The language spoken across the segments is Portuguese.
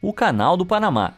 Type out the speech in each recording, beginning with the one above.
o Canal do Panamá.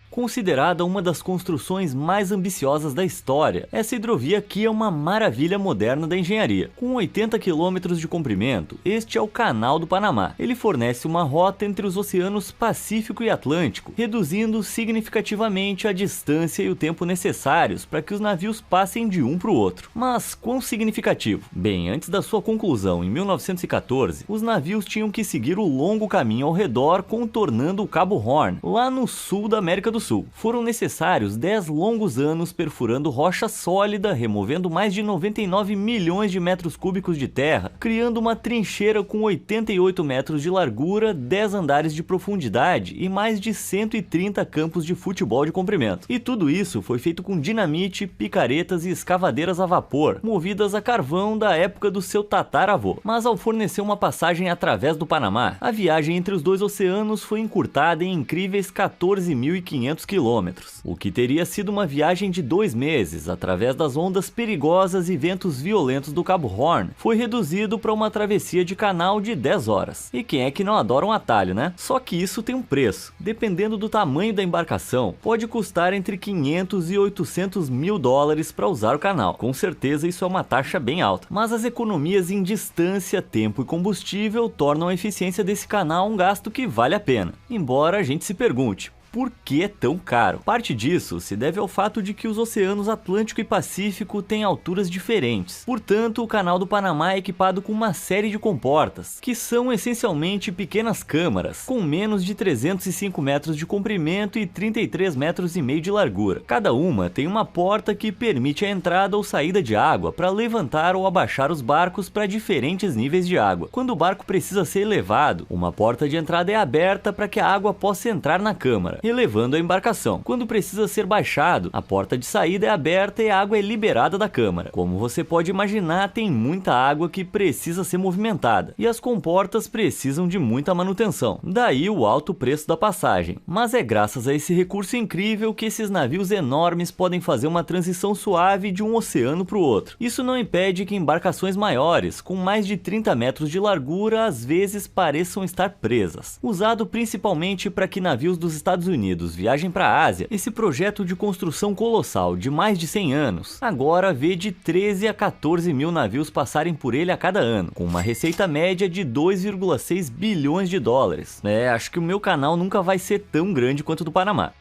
Considerada uma das construções mais ambiciosas da história, essa hidrovia aqui é uma maravilha moderna da engenharia. Com 80 quilômetros de comprimento, este é o Canal do Panamá. Ele fornece uma rota entre os oceanos Pacífico e Atlântico, reduzindo significativamente a distância e o tempo necessários para que os navios passem de um para o outro. Mas quão significativo? Bem, antes da sua conclusão, em 1914, os navios tinham que seguir o longo caminho ao redor, contornando o Cabo Horn, lá no sul da América do Sul. Foram necessários 10 longos anos perfurando rocha sólida, removendo mais de 99 milhões de metros cúbicos de terra, criando uma trincheira com 88 metros de largura, 10 andares de profundidade e mais de 130 campos de futebol de comprimento. E tudo isso foi feito com dinamite, picaretas e escavadeiras a vapor, movidas a carvão da época do seu tataravô. Mas ao fornecer uma passagem através do Panamá, a viagem entre os dois oceanos foi encurtada em incríveis 14.500 quilômetros, o que teria sido uma viagem de 2 meses através das ondas perigosas e ventos violentos do Cabo Horn, foi reduzido para uma travessia de canal de 10 horas. E quem é que não adora um atalho, né? Só que isso tem um preço. Dependendo do tamanho da embarcação, pode custar entre 500 e 800 mil dólares para usar o canal. Com certeza isso é uma taxa bem alta, mas as economias em distância, tempo e combustível tornam a eficiência desse canal um gasto que vale a pena. Embora a gente se pergunte, por que é tão caro? Parte disso se deve ao fato de que os oceanos Atlântico e Pacífico têm alturas diferentes. Portanto, o Canal do Panamá é equipado com uma série de comportas, que são essencialmente pequenas câmaras, com menos de 305 metros de comprimento e 33 metros e meio de largura. Cada uma tem uma porta que permite a entrada ou saída de água para levantar ou abaixar os barcos para diferentes níveis de água. Quando o barco precisa ser elevado, uma porta de entrada é aberta para que a água possa entrar na câmara, elevando a embarcação. Quando precisa ser baixado, a porta de saída é aberta e a água é liberada da câmara. Como você pode imaginar, tem muita água que precisa ser movimentada, e as comportas precisam de muita manutenção. Daí o alto preço da passagem. Mas é graças a esse recurso incrível que esses navios enormes podem fazer uma transição suave de um oceano para o outro. Isso não impede que embarcações maiores, com mais de 30 metros de largura, às vezes pareçam estar presas. Usado principalmente para que navios dos Estados Unidos viagem para a Ásia, esse projeto de construção colossal de mais de 100 anos, agora vê de 13 a 14 mil navios passarem por ele a cada ano, com uma receita média de 2,6 bilhões de dólares. Acho que o meu canal nunca vai ser tão grande quanto o do Panamá.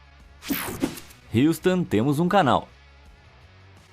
Houston, temos um canal.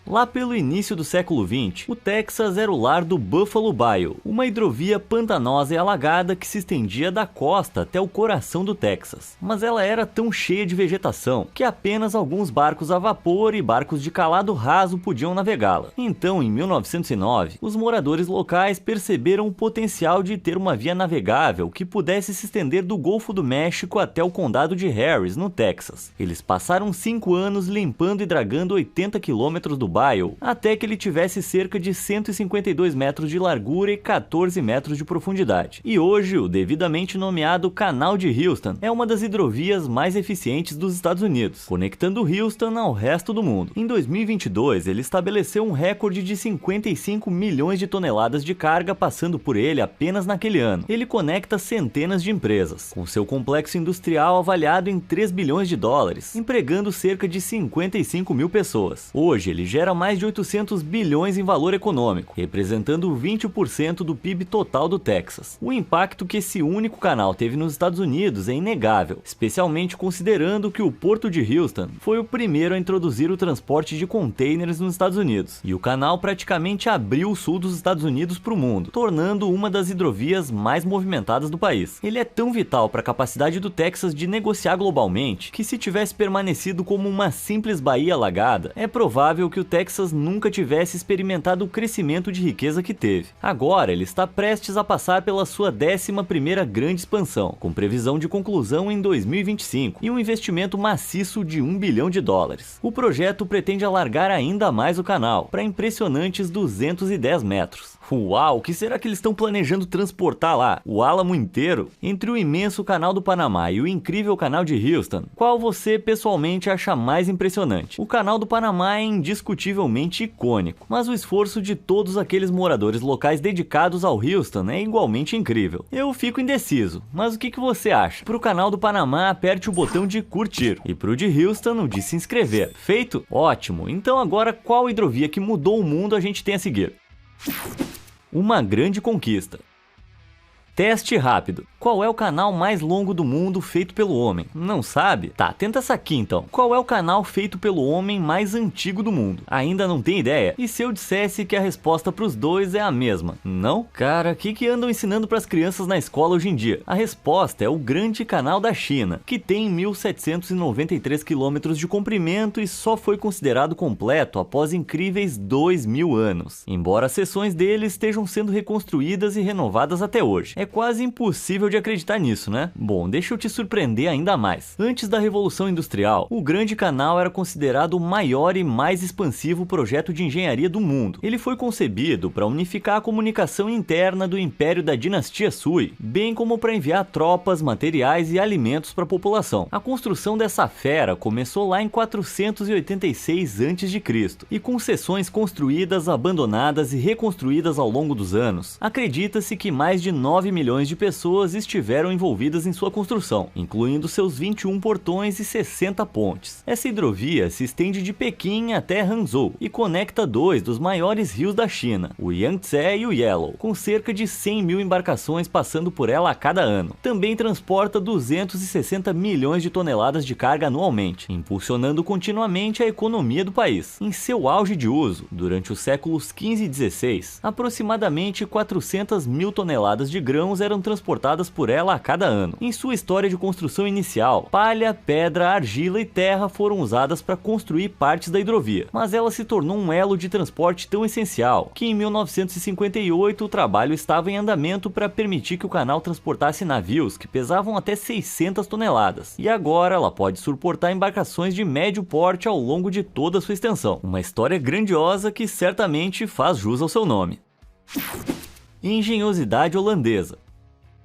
Lá pelo início do século XX, o Texas era o lar do Buffalo Bayou, uma hidrovia pantanosa e alagada que se estendia da costa até o coração do Texas. Mas ela era tão cheia de vegetação que apenas alguns barcos a vapor e barcos de calado raso podiam navegá-la. Então, em 1909, os moradores locais perceberam o potencial de ter uma via navegável que pudesse se estender do Golfo do México até o condado de Harris, no Texas. Eles passaram 5 anos limpando e dragando 80 quilômetros do Bayou, até que ele tivesse cerca de 152 metros de largura e 14 metros de profundidade. E hoje, o devidamente nomeado Canal de Houston é uma das hidrovias mais eficientes dos Estados Unidos, conectando Houston ao resto do mundo. Em 2022, ele estabeleceu um recorde de 55 milhões de toneladas de carga passando por ele apenas naquele ano. Ele conecta centenas de empresas, com seu complexo industrial avaliado em 3 bilhões de dólares, empregando cerca de 55 mil pessoas. Hoje, ele gera mais de 800 bilhões em valor econômico, representando 20% do PIB total do Texas. O impacto que esse único canal teve nos Estados Unidos é inegável, especialmente considerando que o Porto de Houston foi o primeiro a introduzir o transporte de containers nos Estados Unidos, e o canal praticamente abriu o sul dos Estados Unidos para o mundo, tornando uma das hidrovias mais movimentadas do país. Ele é tão vital para a capacidade do Texas de negociar globalmente que, se tivesse permanecido como uma simples baía alagada, é provável que o Texas nunca tivesse experimentado o crescimento de riqueza que teve. Agora ele está prestes a passar pela sua 11ª grande expansão, com previsão de conclusão em 2025 e um investimento maciço de 1 bilhão de dólares. O projeto pretende alargar ainda mais o canal, para impressionantes 210 metros. Uau, o que será que eles estão planejando transportar lá? O álamo inteiro? Entre o imenso canal do Panamá e o incrível canal de Houston, qual você pessoalmente acha mais impressionante? O canal do Panamá é indiscutivelmente icônico, mas o esforço de todos aqueles moradores locais dedicados ao Houston é igualmente incrível. Eu fico indeciso, mas o que você acha? Pro canal do Panamá, aperte o botão de curtir, e pro de Houston, o de se inscrever. Feito? Ótimo! Então agora, qual hidrovia que mudou o mundo a gente tem a seguir? Uma grande conquista. Teste rápido. Qual é o canal mais longo do mundo feito pelo homem? Não sabe? Tá, tenta essa aqui então. Qual é o canal feito pelo homem mais antigo do mundo? Ainda não tem ideia? E se eu dissesse que a resposta pros dois é a mesma? Não? Cara, o que andam ensinando pras crianças na escola hoje em dia? A resposta é o Grande Canal da China, que tem 1.793 quilômetros de comprimento e só foi considerado completo após incríveis 2.000 anos. Embora as seções dele estejam sendo reconstruídas e renovadas até hoje. É quase impossível de acreditar nisso, né? Bom, deixa eu te surpreender ainda mais. Antes da Revolução Industrial, o Grande Canal era considerado o maior e mais expansivo projeto de engenharia do mundo. Ele foi concebido para unificar a comunicação interna do Império da Dinastia Sui, bem como para enviar tropas, materiais e alimentos para a população. A construção dessa fera começou lá em 486 a.C. e com seções construídas, abandonadas e reconstruídas ao longo dos anos, acredita-se que mais de 9 milhões de pessoas estiveram envolvidas em sua construção, incluindo seus 21 portões e 60 pontes. Essa hidrovia se estende de Pequim até Hangzhou e conecta dois dos maiores rios da China, o Yangtze e o Yellow, com cerca de 100 mil embarcações passando por ela a cada ano. Também transporta 260 milhões de toneladas de carga anualmente, impulsionando continuamente a economia do país. Em seu auge de uso, durante os séculos XV e XVI, aproximadamente 400 mil toneladas de grãos eram transportadas por ela a cada ano. Em sua história de construção inicial, palha, pedra, argila e terra foram usadas para construir partes da hidrovia, mas ela se tornou um elo de transporte tão essencial que em 1958 o trabalho estava em andamento para permitir que o canal transportasse navios que pesavam até 600 toneladas, e agora ela pode suportar embarcações de médio porte ao longo de toda a sua extensão. Uma história grandiosa que certamente faz jus ao seu nome. Engenhosidade holandesa.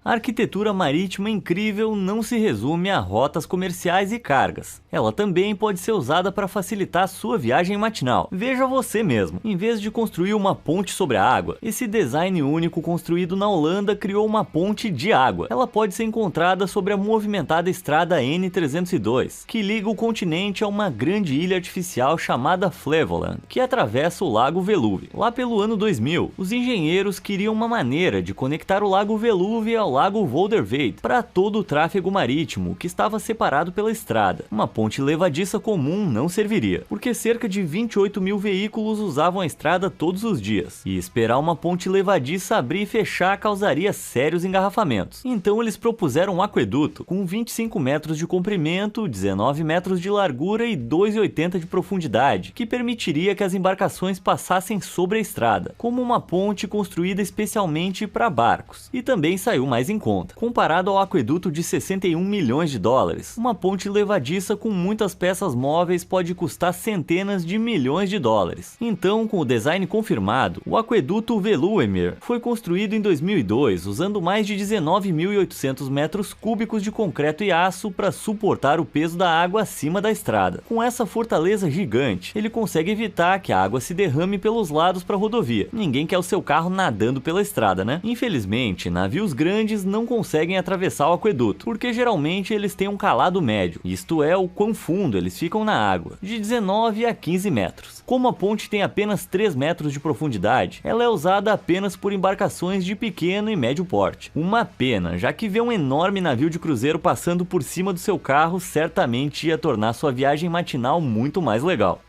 A arquitetura marítima incrível não se resume a rotas comerciais e cargas. Ela também pode ser usada para facilitar a sua viagem matinal. Veja você mesmo. Em vez de construir uma ponte sobre a água, esse design único construído na Holanda criou uma ponte de água. Ela pode ser encontrada sobre a movimentada estrada N302, que liga o continente a uma grande ilha artificial chamada Flevoland, que atravessa o Lago Velúvio. Lá pelo ano 2000, os engenheiros queriam uma maneira de conectar o Lago Velúvio ao Lago Volderveid para todo o tráfego marítimo que estava separado pela estrada. Uma ponte levadiça comum não serviria, porque cerca de 28 mil veículos usavam a estrada todos os dias, e esperar uma ponte levadiça abrir e fechar causaria sérios engarrafamentos. Então eles propuseram um aqueduto com 25 metros de comprimento, 19 metros de largura e 2,80 de profundidade, que permitiria que as embarcações passassem sobre a estrada, como uma ponte construída especialmente para barcos, e também saiu mais em conta. Comparado ao aqueduto de 61 milhões de dólares, uma ponte levadiça com muitas peças móveis pode custar centenas de milhões de dólares. Então, com o design confirmado, o aqueduto Veluwemeer foi construído em 2002 usando mais de 19.800 metros cúbicos de concreto e aço para suportar o peso da água acima da estrada. Com essa fortaleza gigante, ele consegue evitar que a água se derrame pelos lados para a rodovia. Ninguém quer o seu carro nadando pela estrada, né? Infelizmente, navios grandes não conseguem atravessar o aqueduto, porque geralmente eles têm um calado médio, isto é, o quão fundo eles ficam na água, de 19 a 15 metros. Como a ponte tem apenas 3 metros de profundidade, ela é usada apenas por embarcações de pequeno e médio porte. Uma pena, já que ver um enorme navio de cruzeiro passando por cima do seu carro certamente ia tornar sua viagem matinal muito mais legal.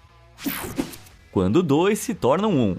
Quando dois se tornam um.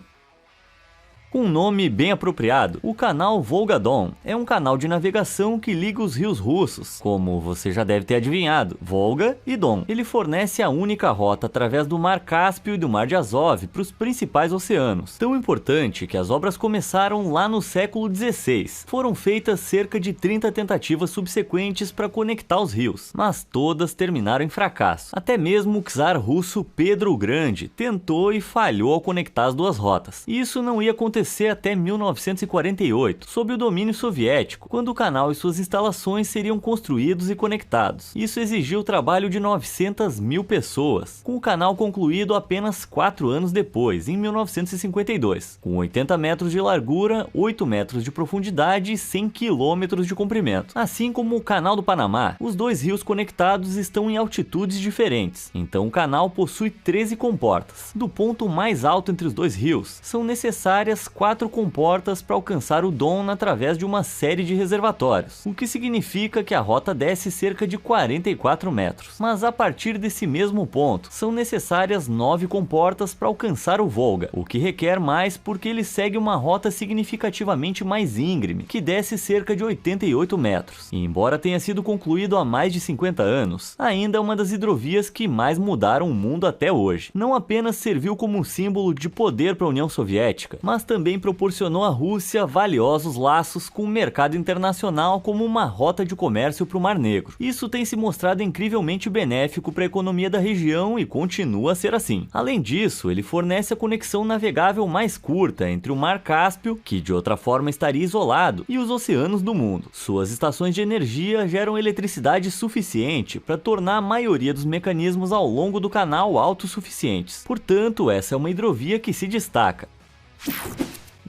Com um nome bem apropriado, o canal Volga-Don é um canal de navegação que liga os rios russos, como você já deve ter adivinhado, Volga e Don. Ele fornece a única rota através do Mar Cáspio e do Mar de Azov para os principais oceanos. Tão importante que as obras começaram lá no século XVI. Foram feitas cerca de 30 tentativas subsequentes para conectar os rios, mas todas terminaram em fracasso. Até mesmo o czar russo Pedro o Grande tentou e falhou ao conectar as duas rotas. Isso não ia acontecer acontecer até 1948, sob o domínio soviético, quando o canal e suas instalações seriam construídos e conectados. Isso exigiu o trabalho de 900 mil pessoas, com o canal concluído apenas 4 anos depois, em 1952, com 80 metros de largura, 8 metros de profundidade e 100 quilômetros de comprimento. Assim como o Canal do Panamá, os dois rios conectados estão em altitudes diferentes, então o canal possui 13 comportas. Do ponto mais alto entre os dois rios, são necessárias 4 comportas para alcançar o Don através de uma série de reservatórios, o que significa que a rota desce cerca de 44 metros. Mas a partir desse mesmo ponto, são necessárias 9 comportas para alcançar o Volga, o que requer mais porque ele segue uma rota significativamente mais íngreme, que desce cerca de 88 metros. E embora tenha sido concluído há mais de 50 anos, ainda é uma das hidrovias que mais mudaram o mundo até hoje. Não apenas serviu como um símbolo de poder para a União Soviética, mas também proporcionou à Rússia valiosos laços com o mercado internacional como uma rota de comércio para o Mar Negro. Isso tem se mostrado incrivelmente benéfico para a economia da região e continua a ser assim. Além disso, ele fornece a conexão navegável mais curta entre o Mar Cáspio, que de outra forma estaria isolado, e os oceanos do mundo. Suas estações de energia geram eletricidade suficiente para tornar a maioria dos mecanismos ao longo do canal autossuficientes. Portanto, essa é uma hidrovia que se destaca.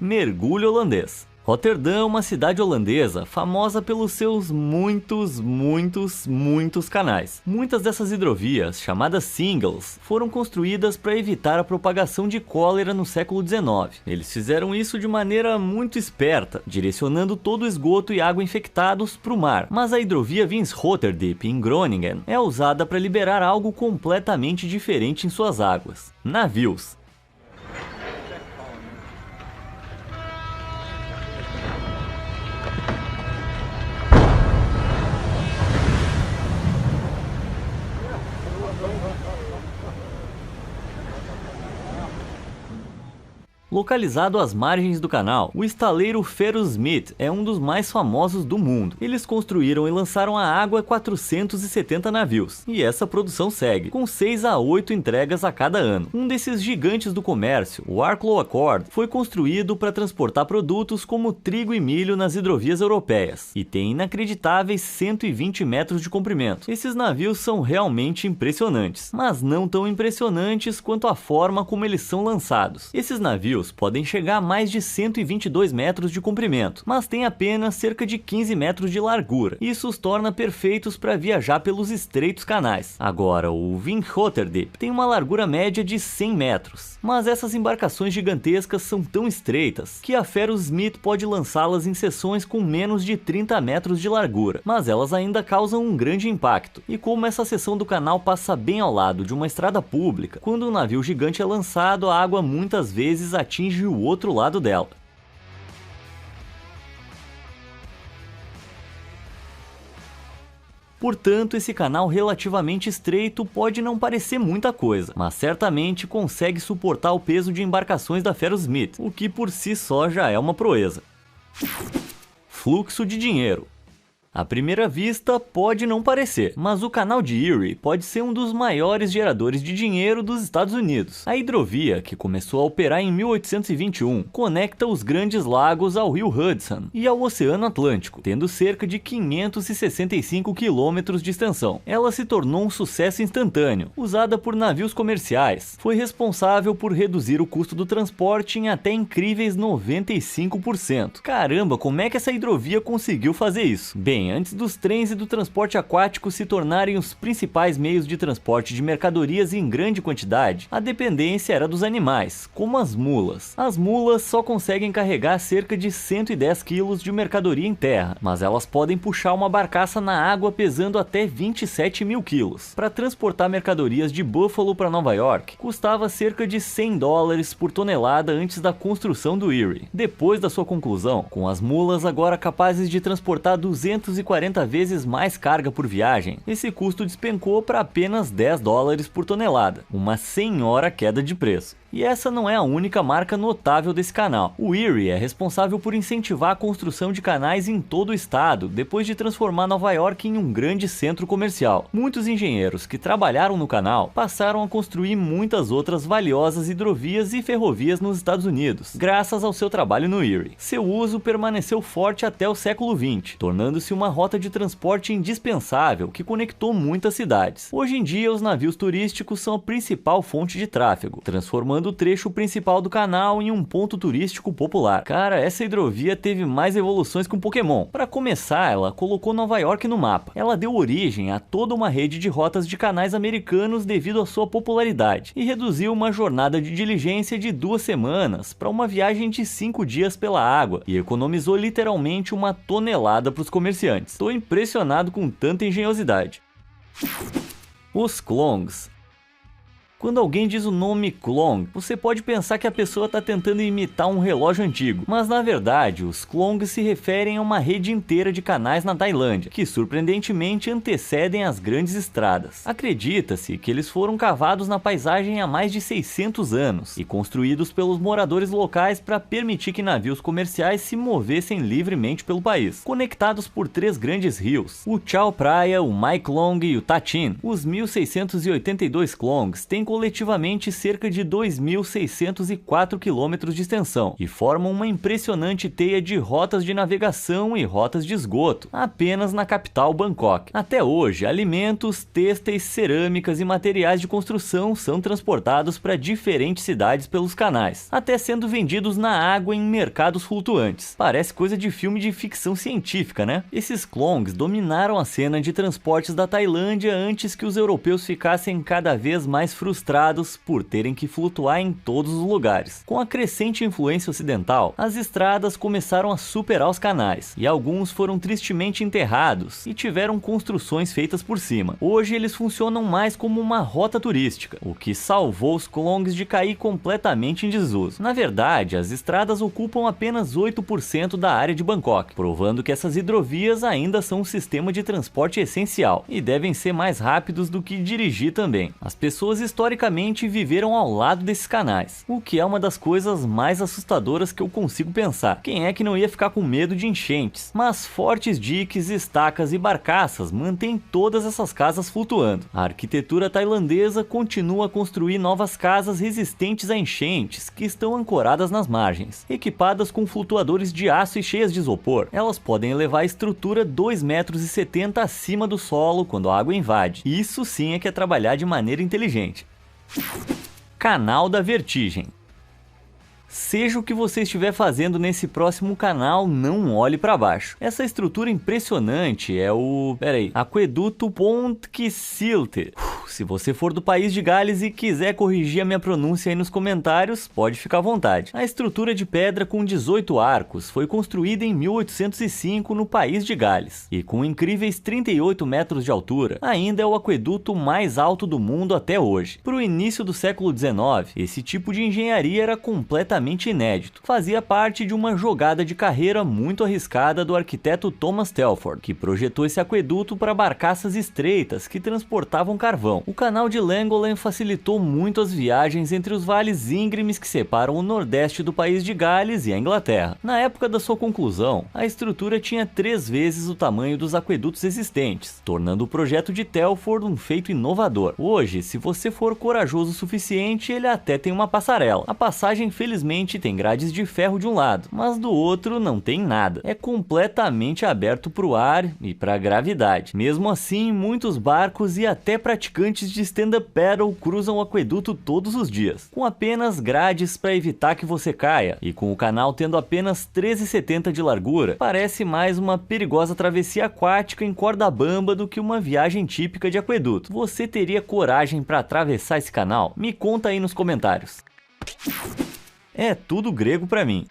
Mergulho holandês. Roterdã é uma cidade holandesa famosa pelos seus muitos canais. Muitas dessas hidrovias, chamadas singles, foram construídas para evitar a propagação de cólera no século XIX. Eles fizeram isso de maneira muito esperta, direcionando todo o esgoto e água infectados para o mar. Mas a hidrovia Winschoterdiep, em Groningen, é usada para liberar algo completamente diferente em suas águas: navios. Localizado às margens do canal, o estaleiro Ferrosmith é um dos mais famosos do mundo. Eles construíram e lançaram à água 470 navios, e essa produção segue, com 6 a 8 entregas a cada ano. Um desses gigantes do comércio, o Arklow Accord, foi construído para transportar produtos como trigo e milho nas hidrovias europeias, e tem inacreditáveis 120 metros de comprimento. Esses navios são realmente impressionantes, mas não tão impressionantes quanto a forma como eles são lançados. Esses navios podem chegar a mais de 122 metros de comprimento, mas têm apenas cerca de 15 metros de largura. Isso os torna perfeitos para viajar pelos estreitos canais. Agora, o Winschoterdiep tem uma largura média de 100 metros, mas essas embarcações gigantescas são tão estreitas que a Ferrosmith pode lançá-las em seções com menos de 30 metros de largura, mas elas ainda causam um grande impacto. E como essa seção do canal passa bem ao lado de uma estrada pública, quando um navio gigante é lançado, a água muitas vezes atinge o outro lado dela. Portanto, esse canal relativamente estreito pode não parecer muita coisa, mas certamente consegue suportar o peso de embarcações da Ferrosmith, o que por si só já é uma proeza. Fluxo de dinheiro. À primeira vista, pode não parecer, mas o canal de Erie pode ser um dos maiores geradores de dinheiro dos Estados Unidos. A hidrovia, que começou a operar em 1821, conecta os Grandes Lagos ao rio Hudson e ao Oceano Atlântico, tendo cerca de 565 quilômetros de extensão. Ela se tornou um sucesso instantâneo, usada por navios comerciais. Foi responsável por reduzir o custo do transporte em até incríveis 95%. Caramba, como é que essa hidrovia conseguiu fazer isso? Bem, antes dos trens e do transporte aquático se tornarem os principais meios de transporte de mercadorias em grande quantidade, a dependência era dos animais, como as mulas. As mulas só conseguem carregar cerca de 110 quilos de mercadoria em terra, mas elas podem puxar uma barcaça na água pesando até 27 mil quilos. Para transportar mercadorias de Buffalo para Nova York, custava cerca de $100 por tonelada antes da construção do Erie. Depois da sua conclusão, com as mulas agora capazes de transportar 240 vezes mais carga por viagem, esse custo despencou para apenas $10 por tonelada, uma senhora queda de preço. E essa não é a única marca notável desse canal. O Erie é responsável por incentivar a construção de canais em todo o estado, depois de transformar Nova York em um grande centro comercial. Muitos engenheiros que trabalharam no canal passaram a construir muitas outras valiosas hidrovias e ferrovias nos Estados Unidos, graças ao seu trabalho no Erie. Seu uso permaneceu forte até o século XX, tornando-se uma rota de transporte indispensável que conectou muitas cidades. Hoje em dia, os navios turísticos são a principal fonte de tráfego, transformando o trecho principal do canal em um ponto turístico popular. Cara, essa hidrovia teve mais evoluções que um Pokémon. Para começar, ela colocou Nova York no mapa. Ela deu origem a toda uma rede de rotas de canais americanos devido à sua popularidade, e reduziu uma jornada de diligência de 2 semanas para uma viagem de 5 dias pela água, e economizou literalmente uma tonelada para os comerciantes. Tô impressionado com tanta engenhosidade. Os Klongs. Quando alguém diz o nome Klong, você pode pensar que a pessoa está tentando imitar um relógio antigo, mas na verdade os Klongs se referem a uma rede inteira de canais na Tailândia, que surpreendentemente antecedem as grandes estradas. Acredita-se que eles foram cavados na paisagem há mais de 600 anos e construídos pelos moradores locais para permitir que navios comerciais se movessem livremente pelo país. Conectados por 3 grandes rios, o Chao Phraya, o Mae Klong e o Ta Ching, os 1.682 Klongs têm coletivamente cerca de 2.604 quilômetros de extensão e formam uma impressionante teia de rotas de navegação e rotas de esgoto, apenas na capital Bangkok. Até hoje, alimentos, têxteis, cerâmicas e materiais de construção são transportados para diferentes cidades pelos canais, até sendo vendidos na água em mercados flutuantes. Parece coisa de filme de ficção científica, né? Esses Klongs dominaram a cena de transportes da Tailândia antes que os europeus ficassem cada vez mais frustrados por terem que flutuar em todos os lugares. Com a crescente influência ocidental, as estradas começaram a superar os canais, e alguns foram tristemente enterrados e tiveram construções feitas por cima. Hoje eles funcionam mais como uma rota turística, o que salvou os Klongs de cair completamente em desuso. Na verdade, as estradas ocupam apenas 8% da área de Bangkok, provando que essas hidrovias ainda são um sistema de transporte essencial, e devem ser mais rápidos do que dirigir também. As pessoas historicamente viveram ao lado desses canais, o que é uma das coisas mais assustadoras que eu consigo pensar. Quem é que não ia ficar com medo de enchentes? Mas fortes diques, estacas e barcaças mantêm todas essas casas flutuando. A arquitetura tailandesa continua a construir novas casas resistentes a enchentes, que estão ancoradas nas margens. Equipadas com flutuadores de aço e cheias de isopor, elas podem elevar a estrutura 2,70 metros acima do solo quando a água invade. Isso sim é que é trabalhar de maneira inteligente. Canal da Vertigem. Seja o que você estiver fazendo nesse próximo canal, não olhe para baixo. Essa estrutura impressionante é o... Aqueduto Pont Quissilte. Se você for do país de Gales e quiser corrigir a minha pronúncia aí nos comentários, pode ficar à vontade. A estrutura de pedra com 18 arcos foi construída em 1805 no país de Gales, e com incríveis 38 metros de altura, ainda é o aqueduto mais alto do mundo até hoje. Para o início do século XIX, esse tipo de engenharia era completamente inédito. Fazia parte de uma jogada de carreira muito arriscada do arquiteto Thomas Telford, que projetou esse aqueduto para barcaças estreitas que transportavam carvão. O canal de Llangolan facilitou muito as viagens entre os vales íngremes que separam o nordeste do país de Gales e a Inglaterra. Na época da sua conclusão, a estrutura tinha 3 vezes o tamanho dos aquedutos existentes, tornando o projeto de Telford um feito inovador. Hoje, se você for corajoso o suficiente, ele até tem uma passarela. A passagem, felizmente, tem grades de ferro de um lado, mas do outro não tem nada. É completamente aberto para o ar e para a gravidade. Mesmo assim, muitos barcos e até praticantes de stand-up paddle cruzam o aqueduto todos os dias, com apenas grades para evitar que você caia, e com o canal tendo apenas 13,70 de largura, parece mais uma perigosa travessia aquática em corda bamba do que uma viagem típica de aqueduto. Você teria coragem para atravessar esse canal? Me conta aí nos comentários. É tudo grego para mim.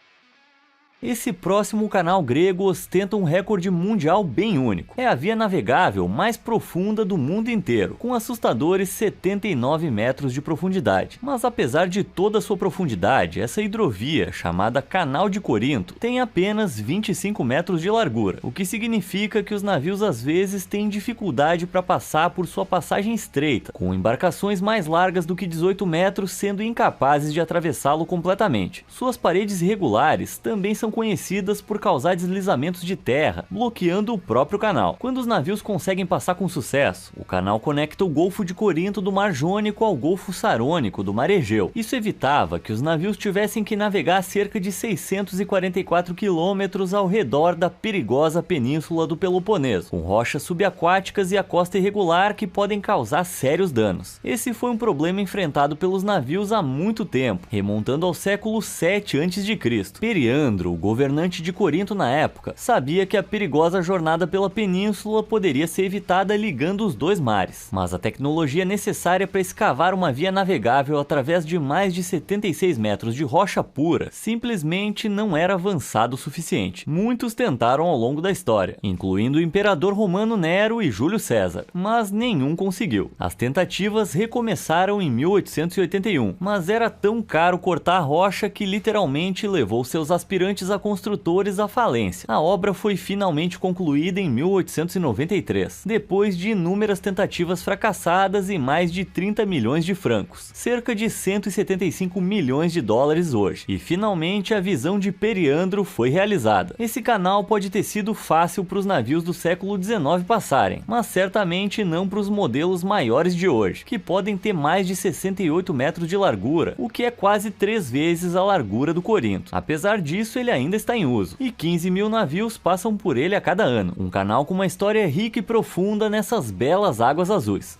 Esse próximo canal grego ostenta um recorde mundial bem único. É a via navegável mais profunda do mundo inteiro, com assustadores 79 metros de profundidade. Mas apesar de toda a sua profundidade, essa hidrovia, chamada Canal de Corinto, tem apenas 25 metros de largura, o que significa que os navios às vezes têm dificuldade para passar por sua passagem estreita, com embarcações mais largas do que 18 metros sendo incapazes de atravessá-lo completamente. Suas paredes irregulares também são conhecidas por causar deslizamentos de terra, bloqueando o próprio canal. Quando os navios conseguem passar com sucesso, o canal conecta o Golfo de Corinto do Mar Jônico ao Golfo Sarônico do Mar Egeu. Isso evitava que os navios tivessem que navegar cerca de 644 quilômetros ao redor da perigosa península do Peloponeso, com rochas subaquáticas e a costa irregular que podem causar sérios danos. Esse foi um problema enfrentado pelos navios há muito tempo, remontando ao século 7 a.C. Periandro, o governante de Corinto na época, sabia que a perigosa jornada pela península poderia ser evitada ligando os dois mares, mas a tecnologia necessária para escavar uma via navegável através de mais de 76 metros de rocha pura simplesmente não era avançado o suficiente. Muitos tentaram ao longo da história, incluindo o imperador romano Nero e Júlio César, mas nenhum conseguiu. As tentativas recomeçaram em 1881, mas era tão caro cortar a rocha que literalmente levou seus aspirantes a construtores à falência. A obra foi finalmente concluída em 1893, depois de inúmeras tentativas fracassadas e mais de 30 milhões de francos, cerca de 175 milhões de dólares hoje. E finalmente a visão de Periandro foi realizada. Esse canal pode ter sido fácil para os navios do século XIX passarem, mas certamente não para os modelos maiores de hoje, que podem ter mais de 68 metros de largura, o que é quase 3 vezes a largura do Corinto. Apesar disso, ele ainda está em uso, e 15 mil navios passam por ele a cada ano. Um canal com uma história rica e profunda nessas belas águas azuis.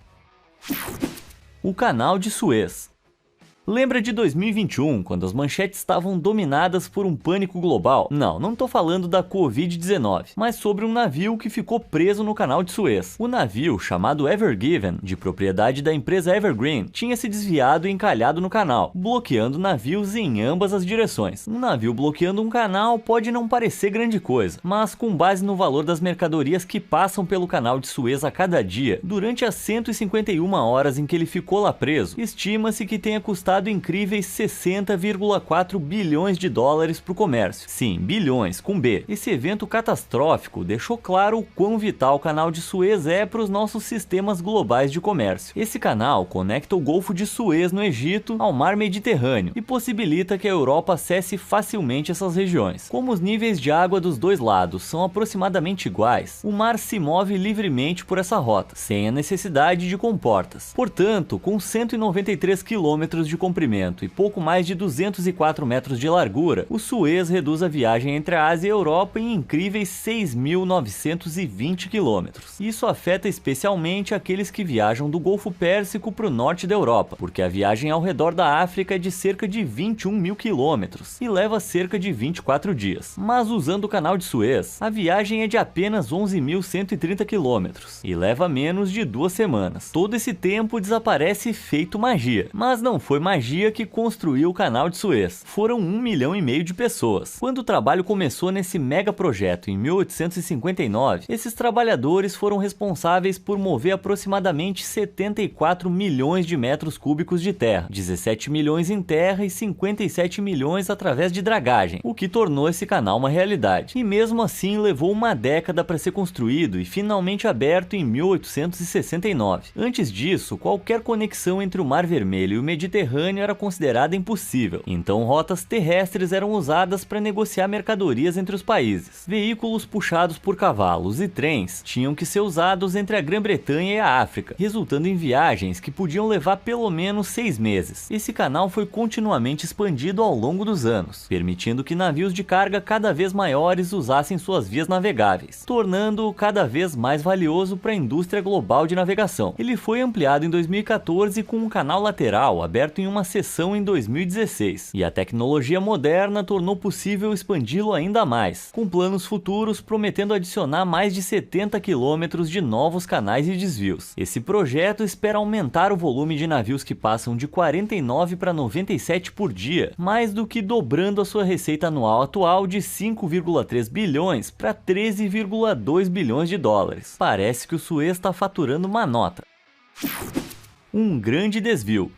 O Canal de Suez. Lembra de 2021, quando as manchetes estavam dominadas por um pânico global? Não tô falando da Covid-19, mas sobre um navio que ficou preso no canal de Suez. O navio, chamado Ever Given, de propriedade da empresa Evergreen, tinha se desviado e encalhado no canal, bloqueando navios em ambas as direções. Um navio bloqueando um canal pode não parecer grande coisa, mas com base no valor das mercadorias que passam pelo canal de Suez a cada dia, durante as 151 horas em que ele ficou lá preso, estima-se que tenha custado incríveis 60,4 bilhões de dólares para o comércio. Sim, bilhões, com B. Esse evento catastrófico deixou claro o quão vital o canal de Suez é para os nossos sistemas globais de comércio. Esse canal conecta o Golfo de Suez no Egito ao Mar Mediterrâneo e possibilita que a Europa acesse facilmente essas regiões. Como os níveis de água dos dois lados são aproximadamente iguais, o mar se move livremente por essa rota, sem a necessidade de comportas. Portanto, com 193 quilômetros de comprimento e pouco mais de 204 metros de largura, o Suez reduz a viagem entre a Ásia e a Europa em incríveis 6.920 quilômetros. Isso afeta especialmente aqueles que viajam do Golfo Pérsico para o norte da Europa, porque a viagem ao redor da África é de cerca de 21 mil quilômetros e leva cerca de 24 dias. Mas usando o canal de Suez, a viagem é de apenas 11.130 quilômetros e leva menos de 2 semanas. Todo esse tempo desaparece feito magia, mas não foi magia que construiu o canal de Suez. Foram 1,5 milhão de pessoas. Quando o trabalho começou nesse mega projeto em 1859, esses trabalhadores foram responsáveis por mover aproximadamente 74 milhões de metros cúbicos de terra, 17 milhões em terra e 57 milhões através de dragagem, o que tornou esse canal uma realidade. E mesmo assim levou uma década para ser construído e finalmente aberto em 1869. Antes disso, qualquer conexão entre o Mar Vermelho e o Mediterrâneo era considerada impossível, então rotas terrestres eram usadas para negociar mercadorias entre os países. Veículos puxados por cavalos e trens tinham que ser usados entre a Grã-Bretanha e a África, resultando em viagens que podiam levar pelo menos 6 meses. Esse canal foi continuamente expandido ao longo dos anos, permitindo que navios de carga cada vez maiores usassem suas vias navegáveis, tornando-o cada vez mais valioso para a indústria global de navegação. Ele foi ampliado em 2014 com um canal lateral aberto em uma sessão em 2016, e a tecnologia moderna tornou possível expandi-lo ainda mais, com planos futuros prometendo adicionar mais de 70 quilômetros de novos canais e desvios. Esse projeto espera aumentar o volume de navios que passam de 49 para 97 por dia, mais do que dobrando a sua receita anual atual de 5,3 bilhões para 13,2 bilhões de dólares. Parece que o Suez está faturando uma nota. Um grande desvio.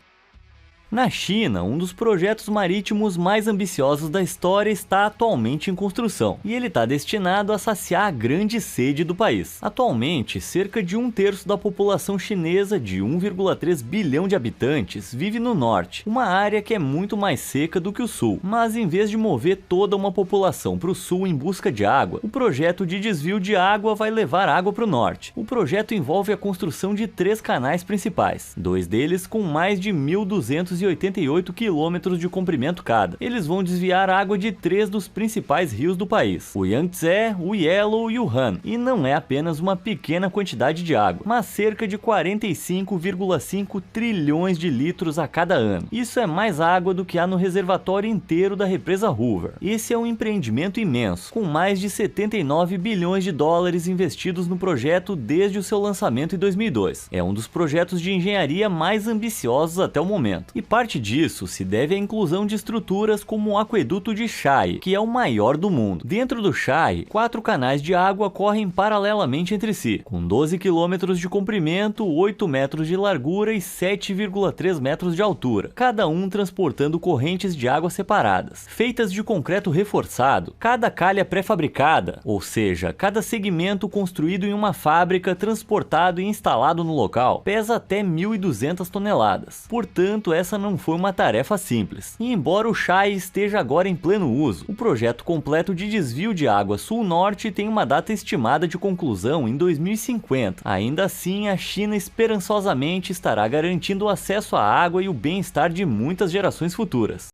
Na China, um dos projetos marítimos mais ambiciosos da história está atualmente em construção, e ele está destinado a saciar a grande sede do país. Atualmente, cerca de 1/3 da população chinesa de 1,3 bilhão de habitantes vive no norte, uma área que é muito mais seca do que o sul. Mas em vez de mover toda uma população para o sul em busca de água, o projeto de desvio de água vai levar água para o norte. O projeto envolve a construção de 3 canais principais, 2 deles com mais de 1.288 quilômetros de comprimento cada. Eles vão desviar água de 3 dos principais rios do país, o Yangtze, o Yellow e o Han. E não é apenas uma pequena quantidade de água, mas cerca de 45,5 trilhões de litros a cada ano. Isso é mais água do que há no reservatório inteiro da represa Hoover. Esse é um empreendimento imenso, com mais de 79 bilhões de dólares investidos no projeto desde o seu lançamento em 2002. É um dos projetos de engenharia mais ambiciosos até o momento. E parte disso se deve à inclusão de estruturas como o aqueduto de Shai, que é o maior do mundo. Dentro do Shai, 4 canais de água correm paralelamente entre si, com 12 quilômetros de comprimento, 8 metros de largura e 7,3 metros de altura, cada um transportando correntes de água separadas. Feitas de concreto reforçado, cada calha pré-fabricada, ou seja, cada segmento construído em uma fábrica, transportado e instalado no local, pesa até 1.200 toneladas. Portanto, essa não foi uma tarefa simples. E embora o Shai esteja agora em pleno uso, o projeto completo de desvio de água sul-norte tem uma data estimada de conclusão em 2050. Ainda assim, a China esperançosamente estará garantindo o acesso à água e o bem-estar de muitas gerações futuras.